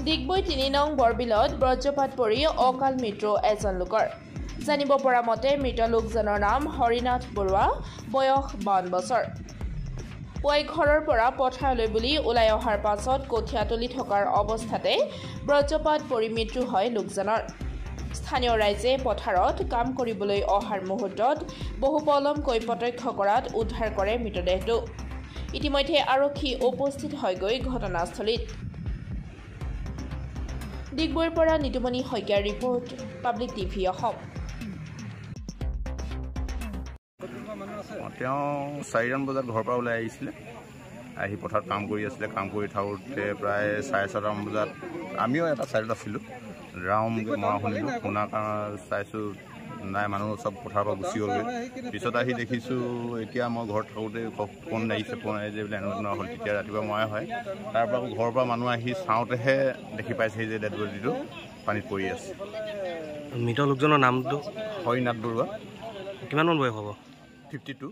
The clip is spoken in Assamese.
ডিগবৈ ৩ নং বৰবিলত বজ্ৰপাত পৰি অকাল মৃত্যু এজন লোকৰ। জানিব পৰা মতে মৃত লোকজনৰ নাম হৰিনাথ বৰুৱা, বয়স 52 বছৰ। পুৱাই ঘৰৰ পৰা পথাৰলৈ বুলি ওলাই অহাৰ পাছত কঠীয়া তুলি থকাৰ অৱস্থাতে বজ্ৰপাত পৰি মৃত্যু হয় লোকজনৰ। স্থানীয় ৰাইজে পথাৰত কাম কৰিবলৈ অহাৰ মুহূৰ্তত বহু পলমকৈ প্ৰত্যক্ষ কৰাত উদ্ধাৰ কৰে মৃতদেহটো। ইতিমধ্যে আৰক্ষী উপস্থিত হয়গৈ ঘটনাস্থলীত। ডিগবৈৰ পৰা নিতুমণি শইকীয়াৰ ৰিপৰ্ট, পাব্লিক টিভি অসম। তেওঁ 4মান বজাত ঘৰৰ পৰা ওলাই আহিছিলে, আহি পথাৰত কাম কৰি আছিলে। কাম কৰি থাকোঁতে প্ৰায় 4:30মান বজাত আমিও এটা চাইডত আছিলোঁ, ৰাউণ্ডকৈ মৰা শুনিলোঁ। শুনাৰ কাৰণে চাইছোঁ নাই, মানুহ চব পথাৰৰ পৰা গুচি গ'লগৈ। পিছত আহি দেখিছোঁ, এতিয়া মই ঘৰত থাকোঁতে ফোন আহিছে বোলে এনেকুৱা হ'ল। তেতিয়া ৰাতিপুৱা মৰাই হয়। তাৰপৰা আকৌ ঘৰৰ পৰা মানুহ আহি চাওঁতেহে দেখি পাইছে যে ডেড বডিটো পানীত পৰি আছে। মৃত লোকজনৰ নামটো হৰিনাথ বৰুৱা। কিমানমান বয়স হ'ব? 52।